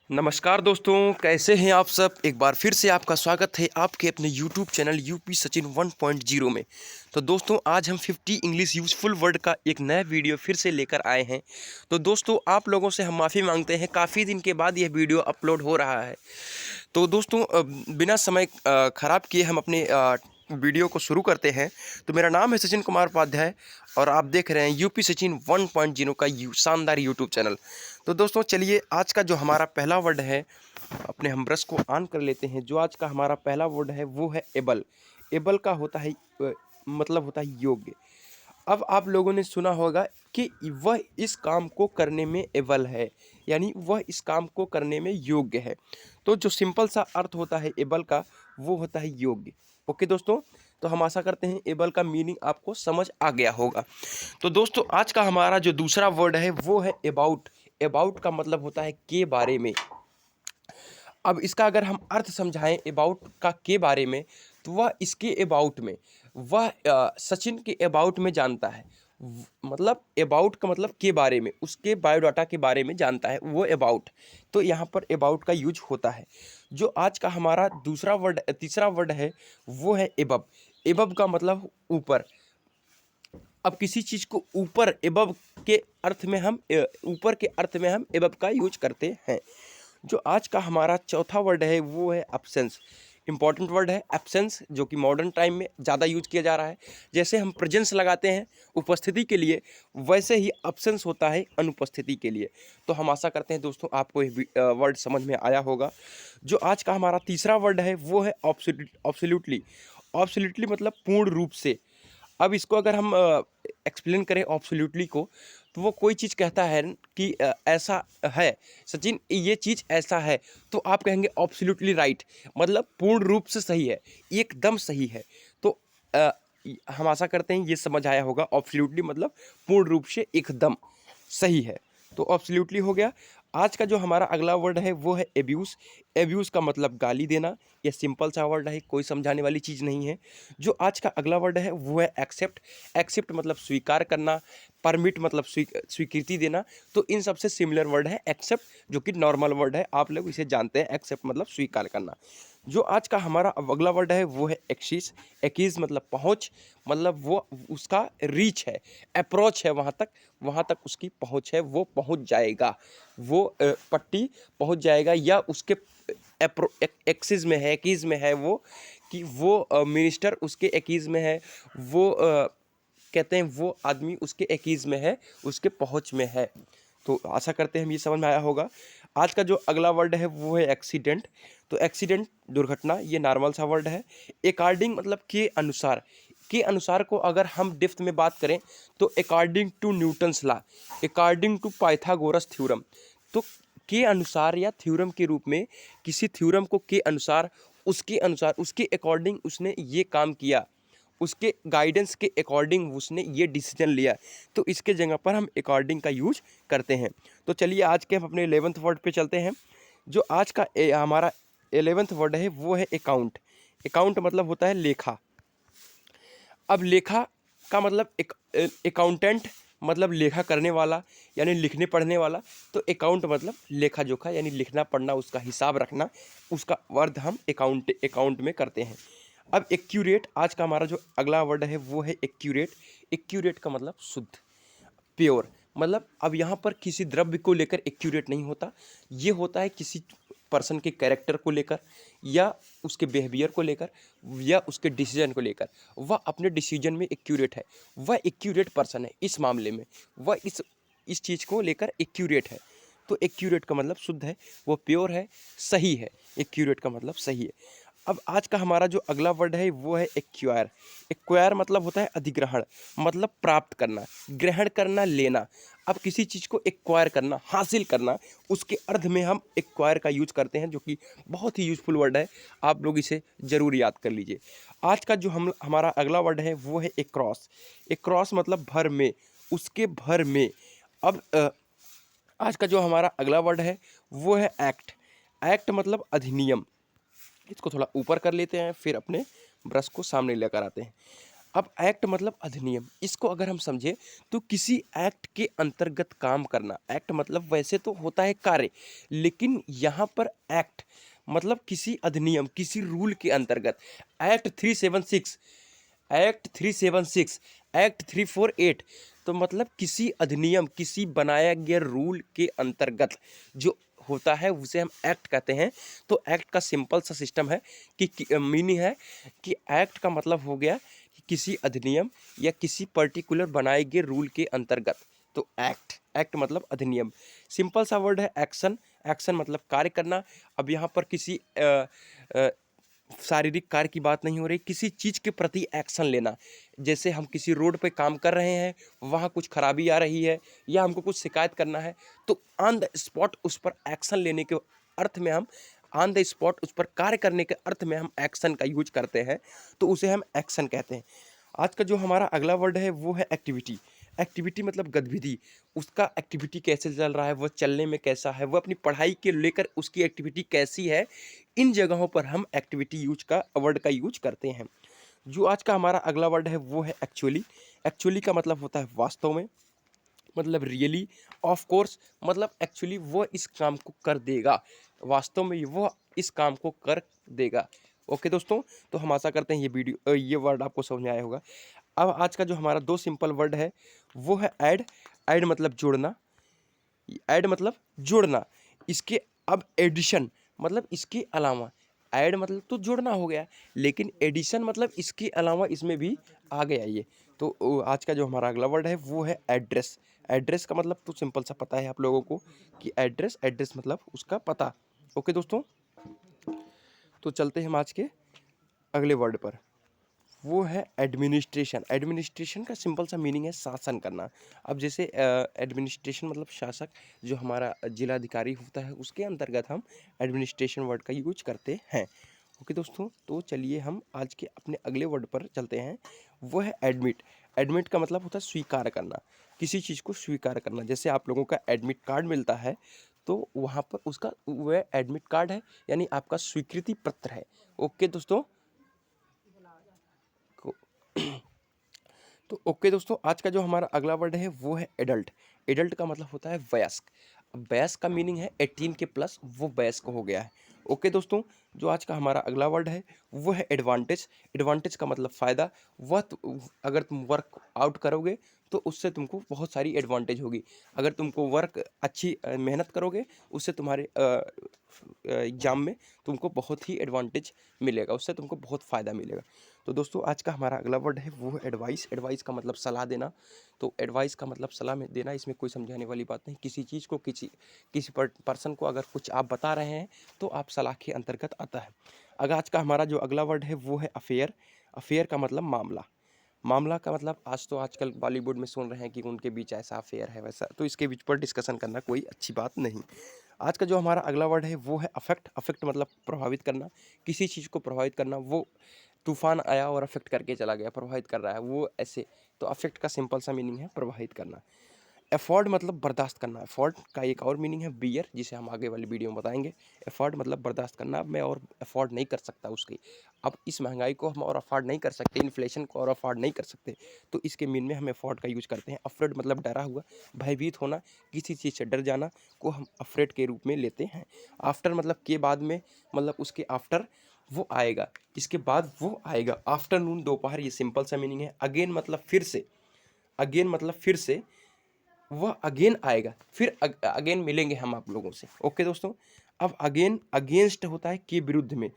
नमस्कार दोस्तों, कैसे हैं आप सब। एक बार फिर से आपका स्वागत है आपके अपने YouTube चैनल यूपी सचिन 1.0 में। तो दोस्तों, आज हम 50 इंग्लिश यूज़फुल वर्ड का एक नया वीडियो फिर से लेकर आए हैं। तो दोस्तों, आप लोगों से हम माफ़ी मांगते हैं, काफ़ी दिन के बाद यह वीडियो अपलोड हो रहा है। तो दोस्तों, बिना समय ख़राब किए हम अपने वीडियो को शुरू करते हैं। तो मेरा नाम है सचिन कुमार उपाध्याय और आप देख रहे हैं यूपी सचिन 1.0 का शानदार यूट्यूब चैनल। तो दोस्तों, चलिए आज का जो हमारा पहला वर्ड है, अपने हम ब्रश को ऑन कर लेते हैं। जो आज का हमारा पहला वर्ड है वो है एबल। एबल का होता है मतलब होता है योग्य। अब आप लोगों ने सुना होगा कि वह इस काम को करने में एबल है, यानी वह इस काम को करने में योग्य है। तो जो सिंपल सा अर्थ होता है एबल का, वो होता है योग्य। ओके दोस्तों, तो हम आशा करते हैं एबल का मीनिंग आपको समझ आ गया होगा। तो दोस्तों, आज का हमारा जो दूसरा वर्ड है वो है अबाउट। अबाउट का मतलब होता है के बारे में। अब इसका अगर हम अर्थ समझाएं अबाउट का के बारे में, तो वह इसके अबाउट में, वह सचिन के अबाउट में जानता है। मतलब अबाउट का मतलब के बारे में, उसके बायोडाटा के बारे में जानता है, वो अबाउट। तो यहाँ पर अबाउट का यूज होता है। जो आज का हमारा तीसरा वर्ड है वो है एबब। एबब का मतलब ऊपर। अब किसी चीज़ को ऊपर एबब के अर्थ में हम ऊपर के अर्थ में हम एबब का यूज करते हैं। जो आज का हमारा चौथा वर्ड है वो है एब्सेंस। इंपॉर्टेंट वर्ड है एब्सेंस, जो कि मॉडर्न टाइम में ज़्यादा यूज किया जा रहा है। जैसे हम प्रेजेंस लगाते हैं उपस्थिति के लिए, वैसे ही एब्सेंस होता है अनुपस्थिति के लिए। तो हम आशा करते हैं दोस्तों आपको ये वर्ड समझ में आया होगा। जो आज का हमारा तीसरा वर्ड है वो है ऑब्सोल्यूटली। ऑब्सोल्यूटली मतलब पूर्ण रूप से। अब इसको अगर हम एक्सप्लेन करें ऑब्सोल्यूटली को, तो वो कोई चीज़ कहता है कि ऐसा है सचिन, ये चीज़ ऐसा है, तो आप कहेंगे ऑब्सोल्यूटली राइट, मतलब पूर्ण रूप से सही है, एकदम सही है। तो अ, हम आशा करते हैं ये समझ आया होगा। ऑब्सोल्यूटली मतलब पूर्ण रूप से एकदम सही है। तो ऑब्सोल्यूटली हो गया। आज का जो हमारा अगला वर्ड है वो है एब्यूज़। एब्यूज़ का मतलब गाली देना। ये सिंपल सा वर्ड है, कोई समझाने वाली चीज़ नहीं है। जो आज का अगला वर्ड है वो है एक्सेप्ट। एक्सेप्ट मतलब स्वीकार करना। परमिट मतलब स्वीकृति देना। तो इन सबसे सिमिलर वर्ड है एक्सेप्ट, जो कि नॉर्मल वर्ड है, आप लोग इसे जानते हैं। एक्सेप्ट मतलब स्वीकार करना। जो आज का हमारा अब अगला वर्ड है वो है एक्सीस। एक्कीस मतलब पहुँच, मतलब वो उसका रीच है, अप्रोच है, वहाँ तक उसकी पहुँच है, वो पहुँच जाएगा, वो पट्टी पहुँच जाएगा, या उसके एक्सिस में है, एक्कीस में है वो, कि वो मिनिस्टर उसके एक्कीस में है, वो कहते हैं वो आदमी उसके एक्कीस में है, उसके पहुँच में है। तो आशा करते हैं हम ये समझ में आया होगा। आज का जो अगला वर्ड है वो है एक्सीडेंट। तो एक्सीडेंट दुर्घटना, ये नॉर्मल सा वर्ड है। अकॉर्डिंग मतलब के अनुसार। के अनुसार को अगर हम डेप्थ में बात करें, तो according to Newton's law, according to Pythagoras theorem. तो के अनुसार या थ्योरम के रूप में, किसी थ्योरम को के अनुसार, उसके अकॉर्डिंग उसने ये काम किया, उसके गाइडेंस के अकॉर्डिंग उसने ये डिसीजन लिया, तो इसके जगह पर हम अकॉर्डिंग का यूज करते हैं। तो चलिए आज के हम अपने 11th वर्ड पे चलते हैं। जो आज का हमारा 11th वर्ड है वो है अकाउंट। अकाउंट मतलब होता है लेखा। अब लेखा का मतलब एक अकाउंटेंट मतलब लेखा करने वाला, यानी लिखने पढ़ने वाला। तो अकाउंट मतलब लेखा जोखा, यानी लिखना पढ़ना, उसका हिसाब रखना, उसका वर्ड हम अकाउंट में करते हैं। अब एक्यूरेट, आज का हमारा जो अगला वर्ड है वो है एक्यूरेट। एक्यूरेट का मतलब शुद्ध, प्योर। मतलब अब यहाँ पर किसी द्रव्य को लेकर एक्यूरेट नहीं होता, ये होता है किसी पर्सन के कैरेक्टर को लेकर, या उसके बिहेवियर को लेकर, या उसके डिसीजन को लेकर। वह अपने डिसीजन में एक्यूरेट है, वह एक्यूरेट पर्सन है इस मामले में, वह इस चीज़ को लेकर एक्यूरेट है। तो एक्यूरेट का मतलब शुद्ध है, वो प्योर है, सही है। एक्यूरेट का मतलब सही है। अब आज का हमारा जो अगला वर्ड है वो है एक्वायर। एक्वायर मतलब होता है अधिग्रहण, मतलब प्राप्त करना, ग्रहण करना, लेना। अब किसी चीज़ को एक्वायर करना, हासिल करना, उसके अर्थ में हम एक्वायर का यूज करते हैं, जो कि बहुत ही यूजफुल वर्ड है। आप लोग इसे ज़रूर याद कर लीजिए। आज का जो हमारा अगला वर्ड है वो है एक्रॉस। एक्रॉस मतलब भर में, उसके भर में। अब आज का जो हमारा अगला वर्ड है वो है एक्ट। एक्ट मतलब अधिनियम। इसको थोड़ा ऊपर कर लेते हैं, फिर अपने ब्रश को सामने लेकर आते हैं। अब एक्ट मतलब अधिनियम, इसको अगर हम समझें तो किसी एक्ट के अंतर्गत काम करना। एक्ट मतलब वैसे तो होता है कार्य, लेकिन यहाँ पर एक्ट मतलब किसी अधिनियम, किसी रूल के अंतर्गत। एक्ट 376, एक्ट 376, एक्ट 348, तो मतलब किसी अधिनियम, किसी बनाया गया रूल के अंतर्गत जो होता है उसे हम एक्ट कहते हैं। तो एक्ट का सिंपल सा सिस्टम है कि मीनिंग है कि एक्ट का मतलब हो गया कि किसी अधिनियम या किसी पर्टिकुलर बनाए गए रूल के अंतर्गत। तो एक्ट, एक्ट मतलब अधिनियम। सिंपल सा वर्ड है एक्शन, एक्शन मतलब कार्य करना। अब यहाँ पर किसी शारीरिक कार्य की बात नहीं हो रही, किसी चीज़ के प्रति एक्शन लेना। जैसे हम किसी रोड पे काम कर रहे हैं, वहाँ कुछ खराबी आ रही है या हमको कुछ शिकायत करना है, तो ऑन द स्पॉट उस पर एक्शन लेने के अर्थ में हम, ऑन द स्पॉट उस पर कार्य करने के अर्थ में हम एक्शन का यूज करते हैं, तो उसे हम एक्शन कहते हैं। आज का जो हमारा अगला वर्ड है वो है एक्टिविटी। एक्टिविटी मतलब गतिविधि, उसका एक्टिविटी कैसे चल रहा है, वह चलने में कैसा है, वह अपनी पढ़ाई के लेकर उसकी एक्टिविटी कैसी है, इन जगहों पर हम एक्टिविटी यूज का वर्ड का यूज करते हैं। जो आज का हमारा अगला वर्ड है वो है एक्चुअली। एक्चुअली का मतलब होता है वास्तव में, मतलब रियली, ऑफ कोर्स, मतलब एक्चुअली वो इस काम को कर देगा, वास्तव में वो इस काम को कर देगा। ओके दोस्तों, तो हम आशा करते हैं ये वर्ड आपको समझ में आया होगा। अब आज का जो हमारा दो सिंपल वर्ड है वो है ऐड। ऐड मतलब जोड़ना, ऐड मतलब जोड़ना। इसके अब एडिशन मतलब इसके अलावा। ऐड मतलब तो जोड़ना हो गया, लेकिन एडिशन मतलब इसके अलावा इसमें भी आ गया ये। तो आज का जो हमारा अगला वर्ड है वो है एड्रेस। एड्रेस का मतलब तो सिंपल सा पता है आप लोगों को कि एड्रेस, एड्रेस मतलब उसका पता। ओके दोस्तों, तो चलते हैं हम आज के अगले वर्ड पर, वो है एडमिनिस्ट्रेशन। एडमिनिस्ट्रेशन का सिंपल सा मीनिंग है शासन करना। अब जैसे एडमिनिस्ट्रेशन मतलब शासक, जो हमारा जिलाधिकारी होता है उसके अंतर्गत हम एडमिनिस्ट्रेशन वर्ड का यूज करते हैं। ओके दोस्तों, तो चलिए हम आज के अपने अगले वर्ड पर चलते हैं, वो है एडमिट। एडमिट का मतलब होता है स्वीकार करना, किसी चीज़ को स्वीकार करना। जैसे आप लोगों का एडमिट कार्ड मिलता है, तो वहाँ पर उसका वह एडमिट कार्ड है, यानी आपका स्वीकृति पत्र है। ओके दोस्तों, तो ओके दोस्तों, आज का जो हमारा अगला वर्ड है वो है एडल्ट। एडल्ट का मतलब होता है वयस्क। अब वयस्क का मीनिंग है 18 के प्लस, वो वयस्क हो गया है। ओके दोस्तों, जो आज का हमारा अगला वर्ड है वो है एडवांटेज। एडवांटेज का मतलब फ़ायदा। अगर तुम वर्क आउट करोगे तो उससे तुमको बहुत सारी एडवांटेज होगी। अगर तुमको वर्क अच्छी मेहनत करोगे, उससे तुम्हारे एग्ज़ाम में तुमको बहुत ही एडवांटेज मिलेगा, उससे तुमको बहुत फ़ायदा मिलेगा। तो दोस्तों, आज का हमारा अगला वर्ड है वो है एडवाइस। एडवाइस का मतलब सलाह देना। तो एडवाइस का मतलब सलाह में देना, इसमें कोई समझाने वाली बात नहीं। किसी चीज़ को, किसी पर्सन को अगर कुछ आप बता रहे हैं तो आप सलाह के अंतर्गत आता है। अगर आज का हमारा जो अगला वर्ड है वो है अफेयर। अफेयर का मतलब मामला। मामला का मतलब, आज तो आजकल बॉलीवुड में सुन रहे हैं कि उनके बीच ऐसा अफेयर है वैसा, तो इसके बीच पर डिस्कशन करना कोई अच्छी बात नहीं। आज का जो हमारा अगला वर्ड है वो है अफेक्ट। अफेक्ट मतलब प्रभावित करना, किसी चीज़ को प्रभावित करना। वो तूफान आया और अफेक्ट करके चला गया, प्रभावित कर रहा है वो ऐसे। तो अफेक्ट का सिंपल सा मीनिंग है प्रभावित करना। एफोर्ड मतलब बर्दाश्त करना। एफोर्ड का एक और मीनिंग है बियर, जिसे हम आगे वाली वीडियो में बताएंगे। एफोर्ड मतलब बर्दाश्त करना, मैं और अफोर्ड नहीं कर सकता उसकी। अब इस महंगाई को हम और अफोर्ड नहीं कर सकते, इन्फ्लेशन को और अफोर्ड नहीं कर सकते, तो इसके मीन में हम एफोर्ड का यूज करते हैं। अफ्रेड मतलब डरा हुआ, भयभीत होना, किसी चीज़ से डर जाना को हम अफ्रेड के रूप में लेते हैं। आफ्टर मतलब के बाद में, मतलब उसके आफ्टर वो आएगा, इसके बाद वो आएगा। आफ्टरनून दोपहर, ये सिंपल सा मीनिंग है। अगेन मतलब फिर से, अगेन मतलब फिर से, वह अगेन आएगा, फिर अगेन मिलेंगे हम आप लोगों से। ओके दोस्तों, अब अगेन, अगेंस्ट होता है के विरुद्ध में।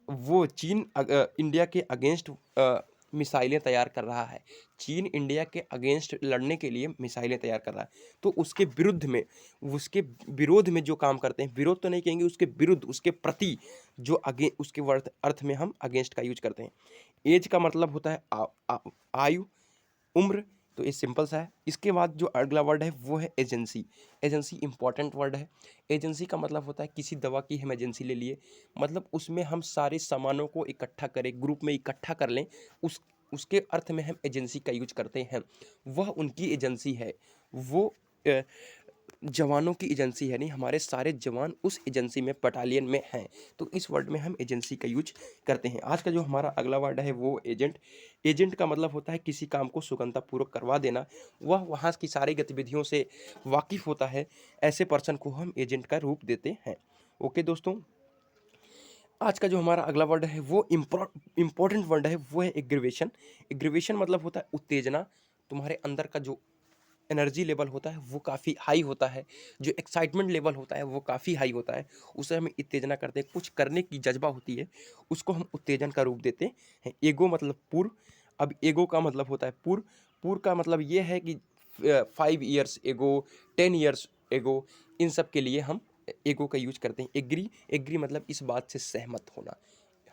वो चीन इंडिया के अगेंस्ट मिसाइलें तैयार कर रहा है। चीन इंडिया के अगेंस्ट लड़ने के लिए मिसाइलें तैयार कर रहा है, तो उसके विरुद्ध में, उसके विरोध में जो काम करते हैं, विरोध तो नहीं कहेंगे, उसके विरुद्ध, उसके प्रति जो उसके अर्थ में हम अगेंस्ट का यूज करते हैं। एज का मतलब होता है आयु, उम्र। तो ये सिंपल सा है। इसके बाद जो अगला वर्ड है वो है एजेंसी। एजेंसी इंपॉर्टेंट वर्ड है। एजेंसी का मतलब होता है किसी दवा की हम एजेंसी ले लिए, मतलब उसमें हम सारे सामानों को इकट्ठा करें, ग्रुप में इकट्ठा कर लें, उसके अर्थ में हम एजेंसी का यूज करते हैं। वह उनकी एजेंसी है, वो जवानों की एजेंसी है, नहीं हमारे सारे जवान उस एजेंसी में बटालियन में हैं। तो इस वर्ड में हम एजेंसी का यूज करते हैं। आज का जो हमारा अगला वर्ड है वो एजेंट। एजेंट का मतलब होता है किसी काम को सुगमतापूर्वक करवा देना, वह वहाँ की सारी गतिविधियों से वाकिफ़ होता है, ऐसे पर्सन को हम एजेंट का रूप देते हैं। ओके दोस्तों, आज का जो हमारा अगला वर्ड है वो इम्पोर्टेंट वर्ड है, वो है एग्रीवेशन। एग्रीवेशन मतलब होता है उत्तेजना। तुम्हारे अंदर का जो एनर्जी लेवल होता है वो काफ़ी हाई होता है, जो एक्साइटमेंट लेवल होता है वो काफ़ी हाई होता है, उसे हम उत्तेजना करते हैं। कुछ करने की जज्बा होती है, उसको हम उत्तेजन का रूप देते हैं। ईगो मतलब पूर्व। अब ईगो का मतलब होता है पूर्व। पूर्व का मतलब ये है कि 5 ईयर्स एगो, 10 ईयर्स एगो, इन सब के लिए हम ईगो का यूज करते हैं। एग्री, एग्री मतलब इस बात से सहमत होना,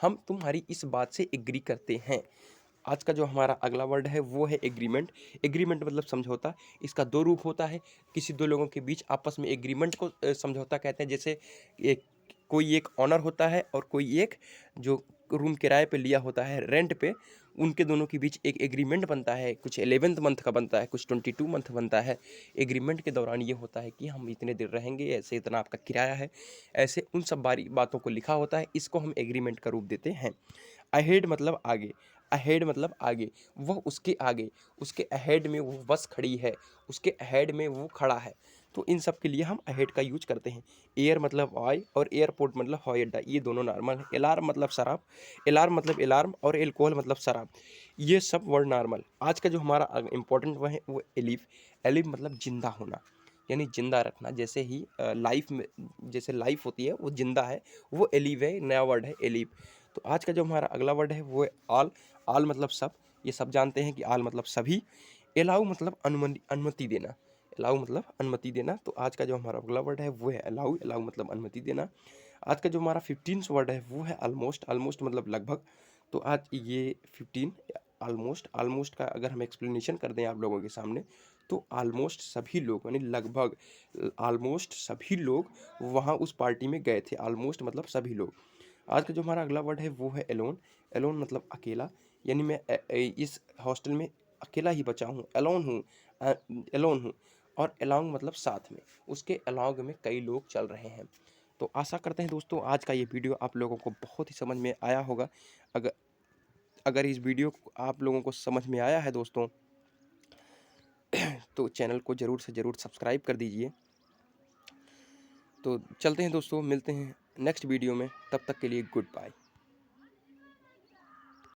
हम तुम्हारी इस बात से एग्री करते हैं। आज का जो हमारा अगला वर्ड है वो है एग्रीमेंट। एग्रीमेंट मतलब समझौता। इसका दो रूप होता है, किसी दो लोगों के बीच आपस में एग्रीमेंट को समझौता कहते हैं। जैसे एक कोई एक ऑनर होता है और कोई एक जो रूम किराए पे लिया होता है रेंट पे, उनके दोनों के बीच एक एग्रीमेंट बनता है। कुछ 11th मंथ का बनता है, कुछ 22 मंथ बनता है। एग्रीमेंट के दौरान ये होता है कि हम इतने देर रहेंगे, ऐसे इतना आपका किराया है, ऐसे उन सब बारी बातों को लिखा होता है। इसको हम एग्रीमेंट का रूप देते हैं। अहेड मतलब आगे। अहेड मतलब आगे, वह उसके आगे, उसके अहेड में वो बस खड़ी है, उसके अहेड में वो खड़ा है। तो इन सब के लिए हम अहेड का यूज करते हैं। एयर मतलब ऑय और एयरपोर्ट मतलब हवाई अड्डा, ये दोनों नॉर्मल है। अलार्म मतलब शराब, अलार्म मतलब अलार्म और एल्कोहल मतलब शराब, ये सब वर्ड नॉर्मल। आज का जो हमारा इंपॉर्टेंट वह है वो एलिफ। एलिफ मतलब जिंदा होना, यानी जिंदा रखना। जैसे ही लाइफ में, जैसे लाइफ होती है वो जिंदा है, वो एलिव है, नया वर्ड है एलिव। तो आज का जो हमारा अगला वर्ड है वो है आल। आल मतलब सब, ये सब जानते हैं कि आल मतलब सभी। अलाउ मतलब अनुमति देना, अलाउ मतलब अनुमति देना। तो आज का जो हमारा अगला वर्ड है वो है अलाउ। अलाउ मतलब अनुमति देना। आज का जो हमारा 15th वर्ड है वो है ऑलमोस्ट। ऑलमोस्ट मतलब लगभग। तो आज ये 15 ऑलमोस्ट, ऑलमोस्ट का अगर हम एक्सप्लेनेशन कर दें आप लोगों के सामने, तो ऑलमोस्ट सभी लोग यानी लगभग, ऑलमोस्ट सभी लोग वहाँ उस पार्टी में गए थे। ऑलमोस्ट मतलब सभी लोग। आज का जो हमारा अगला वर्ड है वो है एलोन। एलोन मतलब अकेला, यानी मैं इस हॉस्टल में अकेला ही बचा हूँ, एलोन हूँ, एलोन हूँ। और अलोंग मतलब साथ में, उसके अलोंग में कई लोग चल रहे हैं। तो आशा करते हैं दोस्तों आज का ये वीडियो आप लोगों को बहुत ही समझ में आया होगा। अगर अगर इस वीडियो को आप लोगों को समझ में आया है दोस्तों, तो चैनल को ज़रूर से ज़रूर सब्सक्राइब कर दीजिए। तो चलते हैं दोस्तों, मिलते हैं नेक्स्ट वीडियो में, तब तक के लिए गुड बाय।